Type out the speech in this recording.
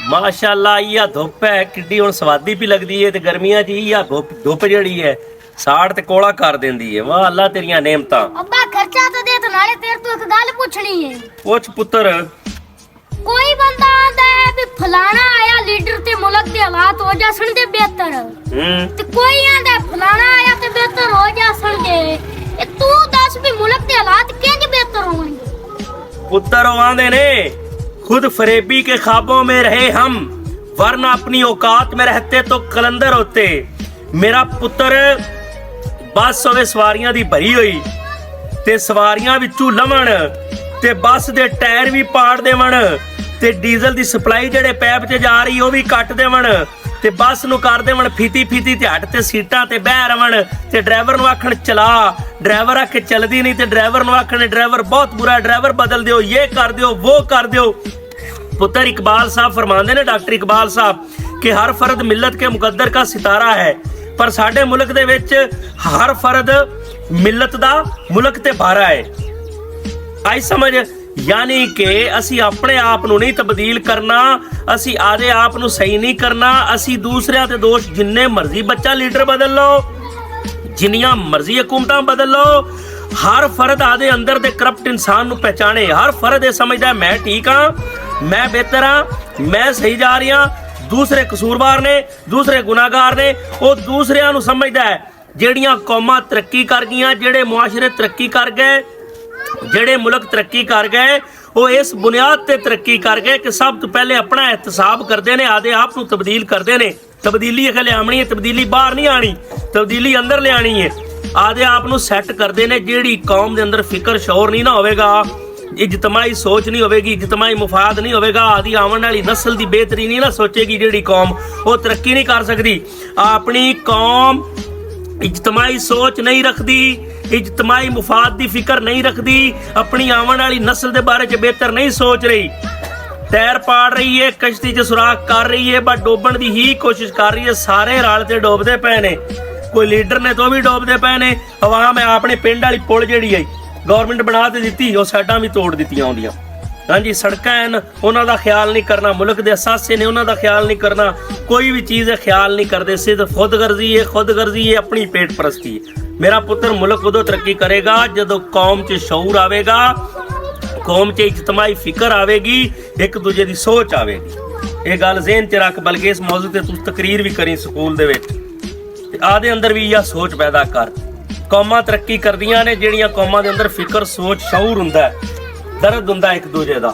माशाअल्लाह यह धुप है किड्डी हुण स्वादी भी लगदी है ते गर्मियां च यह धुप जिहड़ी है साड़ ते कोला कर देंदी है। वाह अल्लाह तेरियां नेमतां। अब्बा खर्चा तो दे तो नाले तेरे तो एक गल पूछनी है। पुछ पुत्र। कोई बंदा आंदा है भी फलाना आया लीडर ते मुल्क दे हालात हो जासन दे बेहतर ते कोई आंदा फलाना आया ते बेहतर हो जासन दे। ए तू दस भी मुल्क दे हालात किंज बेहतर होणगे? पुत्र आंदे ने खुद फरेबी के ख्वाबों में रहे हम वरना अपनी औकात में रहते तो कलंदर होते। मेरा पुत्र बस होवे सवारियां दी भरी हुई ते सवारियां विचों लवण ते बस दे टायर भी पाड़ देवण ते डीजल दी सप्लाई जेड़े पैप च जा रही ओ भी कट देवण ते बस नूं कर देवण फीती फीती ते हट ते सीटां ते बह रवण ते ड्राइवर नूं आखण चला। ड्राइवर आखे चलदी नहीं ते ड्राइवर नूं आखण ड्राइवर बहुत बुरा ड्राइवर बदल दिओ ये कर दिओ वो कर दिओ। पुत्र इकबाल साहब फरमाते ने डॉक्टर इकबाल साहब कि हर फर्द मिल्लत के मुकद्दर का सितारा है पर साडे मुल्क दे विच हर फर्द मिल्लत दा मुल्क ते भारा है। आई समझ यानी कि असी अपने आप नूं नहीं तब्दील करना असी आदे आप नूं सही नहीं करना असी दूसरिਆਂ ते दोष जिन्ने मर्जी बच्चा लीडर बदल लो जिन्नियां मर्जी हुकूमतां बदल लो हर फर्द आदे अंदर दे करप्ट इंसान नूं पहचाने। हर फर्द ये समझदा मैं ठीक हाँ मैं बेहतर हाँ मैं सही जा रही हाँ दूसरे कसूरवार ने दूसरे गुनाहगार ने वो दूसरिਆਂ ਨੂੰ समझदा है। ਜਿਹੜੀਆਂ ਕੌਮਾਂ ਤਰੱਕੀ ਕਰ ਗਈਆਂ ਜਿਹੜੇ ਮੁਆਸ਼ਰੇ ਤਰੱਕੀ ਕਰ ਗਏ ਜਿਹੜੇ ਮੁਲਕ ਤਰੱਕੀ ਕਰ ਗਏ ਉਹ ਇਸ ਬੁਨਿਆਦ ਤੇ ਤਰੱਕੀ ਕਰ ਗਏ ਕਿ ਸਭ ਤੋਂ ਪਹਿਲੇ ਆਪਣਾ ਇਹਤਸਾਬ ਕਰਦੇ ਨੇ ਆਦੇ ਆਪ ਨੂੰ ਤਬਦੀਲ ਕਰਦੇ ਨੇ। ਤਬਦੀਲੀ ਇਹ ਲਿਆਉਣੀ ਹੈ ਤਬਦੀਲੀ ਬਾਹਰ ਨਹੀਂ ਆਣੀ ਤਬਦੀਲੀ ਅੰਦਰ ਲਿਆਣੀ ਹੈ। ਆਦੇ ਆਪ ਨੂੰ ਸੈੱਟ ਕਰਦੇ ਨੇ। ਜਿਹੜੀ ਕੌਮ ਦੇ ਅੰਦਰ ਫਿਕਰ ਸ਼ੌਰ ਨਹੀਂ ਨਾ ਹੋਵੇਗਾ इजतमाही सोच नहीं होगी इजतमाही मुफाद नहीं होगा आदि आवन वाली नस्ल की बेहतरी नहीं ना सोचेगी जी कौम वो तरक्की नहीं कर सकती। अपनी कौम इजतमाही सोच नहीं रखती इजतमाही मुफाद की फिक्र नहीं रखती अपनी आवन वाली नस्ल के बारे च बेहतर नहीं सोच रही टैर पाड़ रही है कश्ती च सुराख कर रही है बट डोबन की ही कोशिश कर रही है। सारे रल के डोबते पे ने कोई लीडर ने तो भी डोबते पे ने। अवाम है अपने पिंड वाली पुल जी है गौरमेंट बना तो दी वो साइडां भी तोड़ दित्तियां होंदियां। हाँ जी सड़कां हैं उन्हां दा ख्याल नहीं करना मुल्क दे असासे ने उन्हां दा ख्याल नहीं करना कोई भी चीज़ है ख्याल नहीं करते सिर्फ खुदगर्जी है अपनी पेट परस्ती है। मेरा पुत्र मुल्क उदों तरक्की करेगा जदों कौम च शऊर आवेगा कौम च इजतमाही फिक्र आवेगी एक दूजे की सोच आवेगी। ये गल ज़हन च रख बल्कि इस मौजू ते तू तकरीर भी करी स्कूल दे विच ते आदे अंदर भी यह सोच पैदा कर। कौमां तरक्की करदियां ने ਜਿਹੜੀਆਂ कौमां ਦੇ ਅੰਦਰ ਫਿਕਰ ਸੋਚ ਸ਼ਊਰ ਹੁੰਦਾ ਹੈ दर्द ਹੁੰਦਾ ਇੱਕ ਦੂਜੇ ਦਾ।